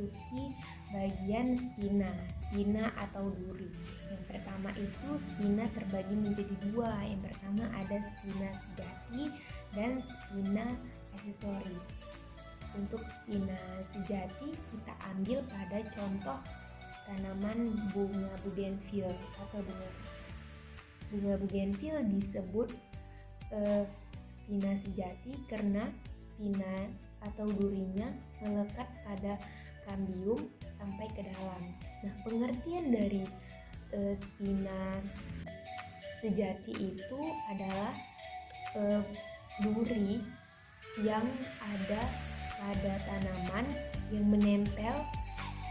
memasuki bagian spina atau duri. Yang pertama itu spina terbagi menjadi dua. Yang pertama ada spina sejati dan spina aksesori. Untuk spina sejati kita ambil pada contoh tanaman bunga bougainville atau bunga bougainville disebut spina sejati karena spina atau durinya melekat pada kambium sampai ke dalam. Nah, pengertian dari spina sejati itu adalah duri yang ada pada tanaman yang menempel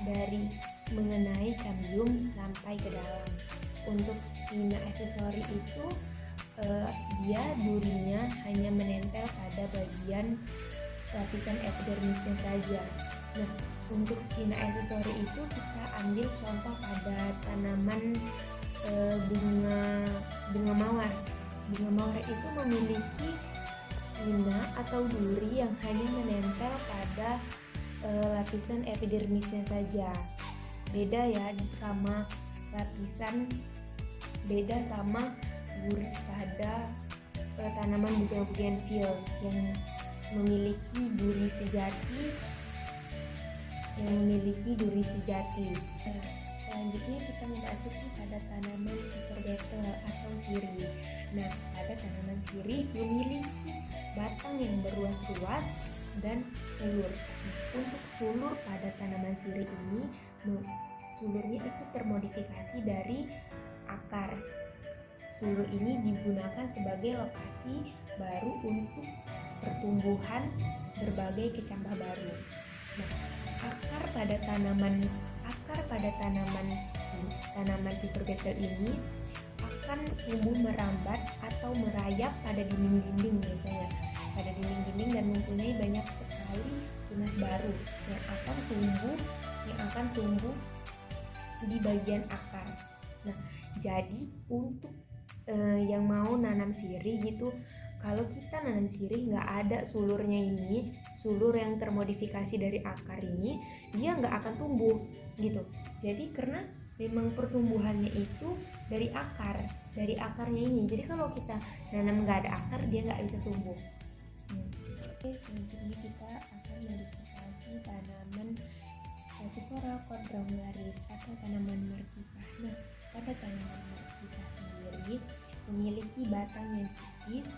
dari mengenai kambium sampai ke dalam. Untuk spina aksesori itu dia durinya hanya menempel pada bagian lapisan epidermisnya saja. Nah, untuk spina aksesori itu kita ambil contoh pada tanaman bunga mawar. Bunga mawar itu memiliki spina atau duri yang hanya menempel pada lapisan epidermisnya saja. Beda ya sama duri pada tanaman bunga bougainville yang memiliki duri sejati. Selanjutnya kita memasuki pada tanaman cucurbita atau sirih. Nah, pada tanaman sirih memiliki batang yang berruas-ruas dan sulur. Nah, untuk sulur pada tanaman sirih ini, sulurnya itu termodifikasi dari akar. Sulur ini digunakan sebagai lokasi baru untuk pertumbuhan berbagai kecambah baru. Nah, akar pada tanaman cucurbita ini akan tumbuh merambat atau merayap pada dinding-dinding biasanya. Pada dinding-dinding dan mempunyai banyak sekali tunas baru yang akan tumbuh di bagian akar. Nah, jadi untuk yang mau nanam sirih gitu, kalau kita nanam sirih nggak ada sulurnya ini, sulur yang termodifikasi dari akar ini, dia nggak akan tumbuh gitu. Jadi karena memang pertumbuhannya itu dari akarnya ini. Jadi kalau kita nanam nggak ada akar, dia nggak bisa tumbuh. Oke, selanjutnya kita akan modifikasi tanaman Passiflora quadrangularis atau tanaman markisah. Nah, pada tanaman markisah sendiri memiliki batang yang tipis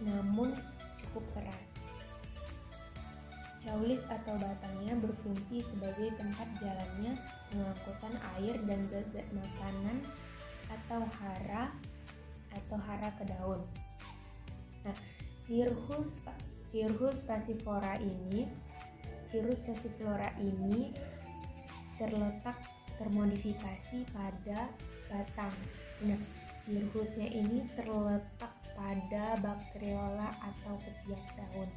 namun cukup keras. Caulis atau batangnya berfungsi sebagai tempat jalannya pengangkutan air dan zat-zat makanan atau hara ke daun. Nah, Cirrus passiflora ini termodifikasi pada batang. Nah, cirrusnya ini terletak pada bakteriola atau ketiak daun.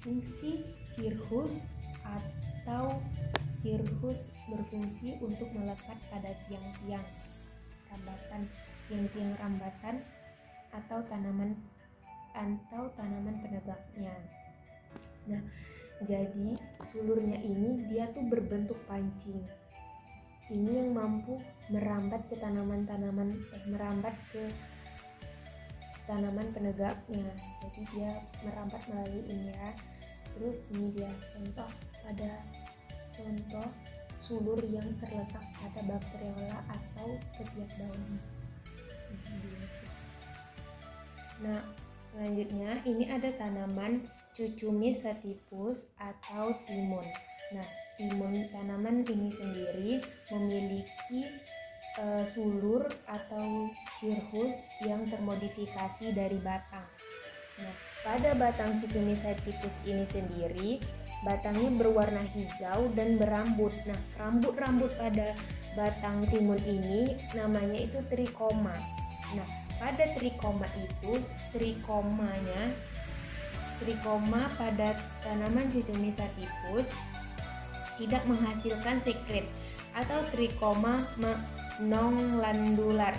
Fungsi cirrus berfungsi untuk melekat pada tiang-tiang rambatan atau tanaman penegaknya. Nah, jadi sulurnya ini dia tuh berbentuk pancing. Ini yang mampu merambat ke tanaman penegaknya. Jadi dia merambat melalui ini ya. Terus ini dia contoh sulur yang terletak pada bakteriola atau ketiak daun. Nah, selanjutnya ini ada tanaman Cucumis sativus atau timun. Nah, tanaman ini sendiri memiliki sulur atau cirrus yang termodifikasi dari batang. Nah, pada batang Cucumis sativus ini sendiri, batangnya berwarna hijau dan berambut. Nah, rambut-rambut pada batang timun ini namanya itu trikoma. Nah, pada trikoma itu, trikoma pada tanaman Cucumis sativus tidak menghasilkan sekret atau trikoma nonglandular.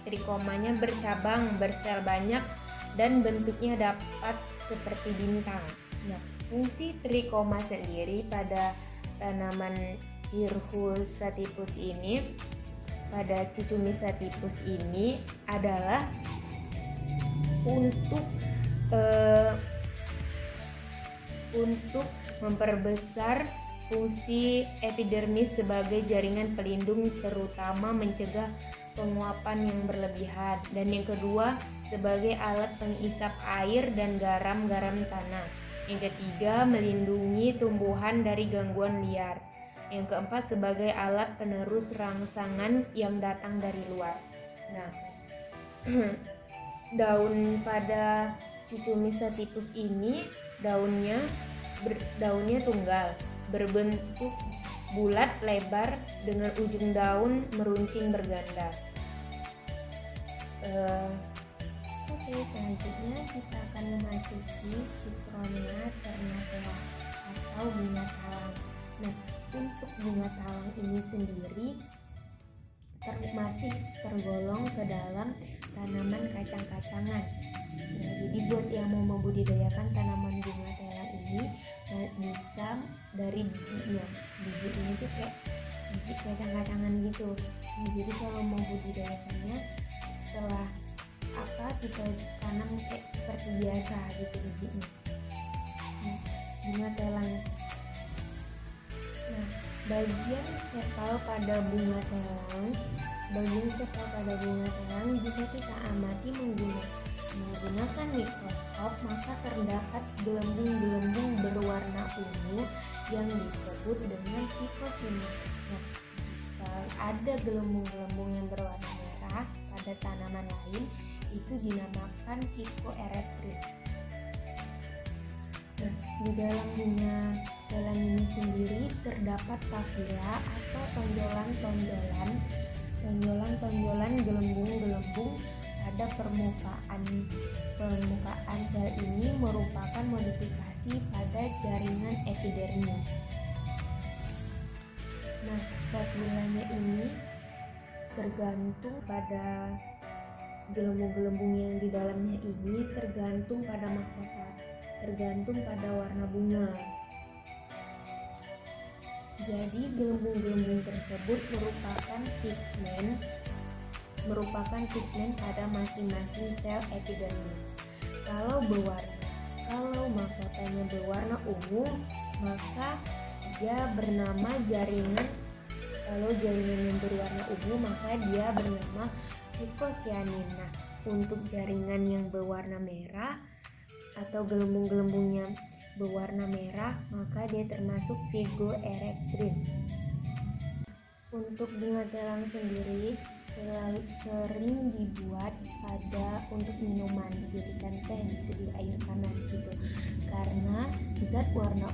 Trikomanya bercabang, bersel banyak, dan bentuknya dapat seperti bintang. Nah, fungsi trikoma sendiri pada tanaman Cirrus sativus ini, pada Cucumis sativus ini adalah untuk memperbesar fungsi epidermis sebagai jaringan pelindung, terutama mencegah penguapan yang berlebihan, dan yang kedua sebagai alat pengisap air dan garam-garam tanah. Yang ketiga, melindungi tumbuhan dari gangguan liar. Yang keempat, sebagai alat penerus rangsangan yang datang dari luar. Nah, daun pada Cucumis sativus ini daunnya tunggal, berbentuk bulat lebar dengan ujung daun meruncing berganda. Oke, selanjutnya kita akan memasuki Citronella ternatea atau bunga talang. Nah, untuk bunga talang ini sendiri masih tergolong ke dalam tanaman kacang-kacangan. Nah, jadi buat yang mau membudidayakan tanaman bunga talang ini, bisa dari bijinya. Biji ini tuh kayak biji kacang-kacangan gitu. Nah, jadi kalau mau budidayakannya, setelah kita tanam kayak seperti biasa gitu bijinya. Nah, bunga telang. Nah, bagian sepal pada bunga telang jika kita amati menggunakan mikroskop, maka terdapat gelembung-gelembung berwarna ungu yang disebut dengan phycocyanin. Nah, jika ada gelembung-gelembung yang berwarna merah pada tanaman lain, itu dinamakan phycoerythrin. Nah, di dalam bunga telang ini sendiri terdapat papilla atau tonjolan gelembung-gelembung pada permukaan sel ini merupakan modifikasi pada jaringan epidermis. Nah, papillanya ini tergantung pada gelembung-gelembung yang di dalamnya ini, tergantung pada mahkota, tergantung pada warna bunga. Jadi gelembung-gelembung tersebut merupakan pigmen pada masing-masing sel epidermis. Kalau mahkotanya berwarna ungu, maka dia bernama jaringan. Kalau jaringan yang berwarna ungu, maka dia bernama phycocyanin. Nah, untuk jaringan yang berwarna merah atau gelembung-gelembungnya berwarna merah, maka dia termasuk phycoerythrin. Untuk bunga telang sendiri sering dibuat untuk minuman, dijadikan teh, diseduh air panas gitu, karena zat warna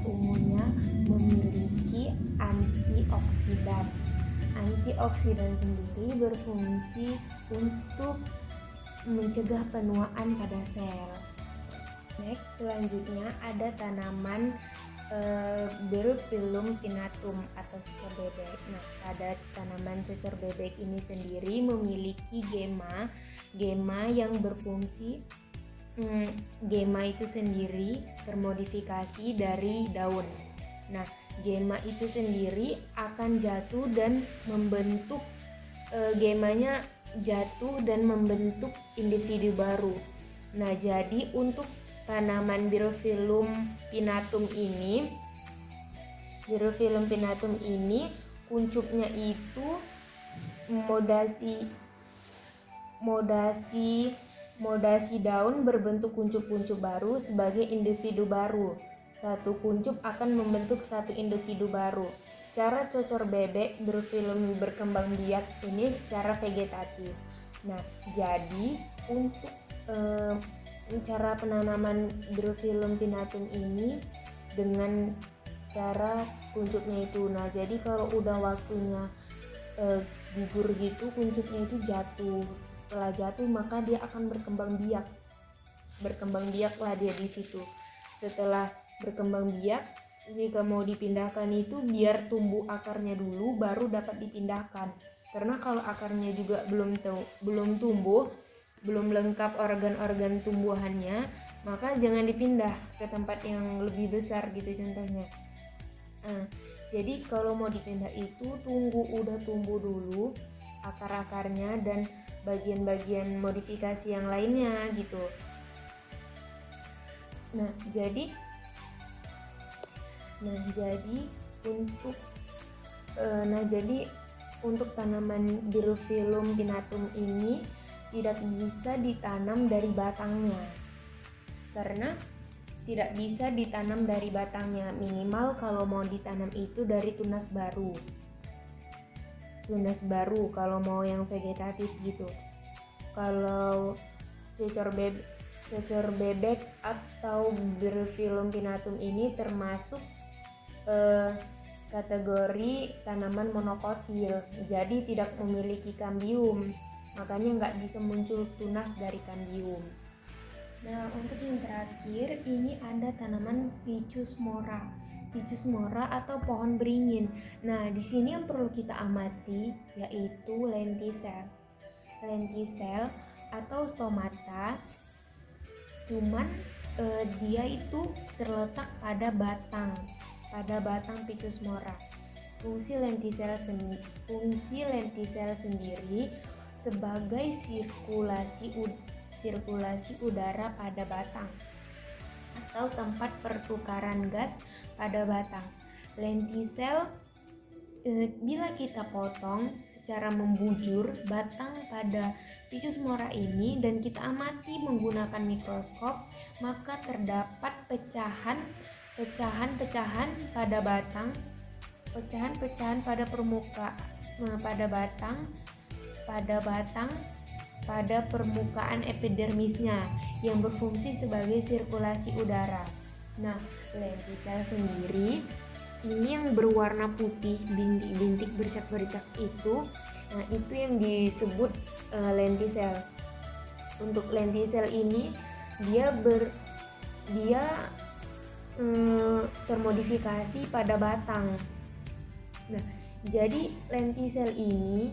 ungunya memiliki antioksidan. Antioksidan sendiri berfungsi untuk mencegah penuaan pada sel. Next, selanjutnya ada tanaman Beryllum pinnatum atau cocor bebek. Nah, pada tanaman cocor bebek ini sendiri memiliki gema yang berfungsi. Gema itu sendiri termodifikasi dari daun. Nah, gema itu sendiri akan jatuh dan membentuk gemanya jatuh dan membentuk individu baru. Nah, jadi untuk tanaman Beryllum pinnatum ini kuncupnya itu modasi daun berbentuk kuncup-kuncup baru sebagai individu baru. Satu kuncup akan membentuk satu individu baru. Cara cocor bebek Beryllum berkembang biak ini secara vegetatif. Nah, jadi untuk cara penanaman Beryllum pinnatum ini dengan cara kuncupnya itu. Nah, jadi kalau udah waktunya gugur gitu, kuncupnya itu jatuh. Setelah jatuh, maka dia akan berkembang biaklah dia di situ. Setelah berkembang biak, jika mau dipindahkan itu biar tumbuh akarnya dulu, baru dapat dipindahkan. Karena kalau akarnya juga belum tumbuh, belum lengkap organ-organ tumbuhannya, maka jangan dipindah ke tempat yang lebih besar gitu contohnya. Jadi kalau mau dipindah itu tunggu udah tumbuh dulu akar-akarnya dan bagian-bagian modifikasi yang lainnya gitu. Nah jadi untuk tanaman Birophyllum pinnatum ini tidak bisa ditanam dari batangnya, karena tidak bisa ditanam dari batangnya. Minimal kalau mau ditanam itu dari tunas baru kalau mau yang vegetatif gitu. Kalau cecor bebek atau Birophyllum pinnatum ini termasuk kategori tanaman monokotil, jadi tidak memiliki kambium, makanya nggak bisa muncul tunas dari kambium. Nah, untuk yang terakhir ini ada tanaman Ficus mora atau pohon beringin. Nah, di sini yang perlu kita amati yaitu lentisel atau stomata. Cuman dia itu terletak pada batang Ficus mora. Fungsi lentisel sendiri sebagai sirkulasi udara pada batang atau tempat pertukaran gas pada batang. Lentisel bila kita potong secara membujur batang pada Ficus mora ini dan kita amati menggunakan mikroskop, maka terdapat pecahan pada batang, pecahan pada permukaan epidermisnya yang berfungsi sebagai sirkulasi udara. Nah, lentisel sendiri ini yang berwarna putih, bintik-bintik bercak-bercak itu, nah itu yang disebut lentisel. Untuk lentisel ini dia termodifikasi pada batang. Nah, jadi lentisel ini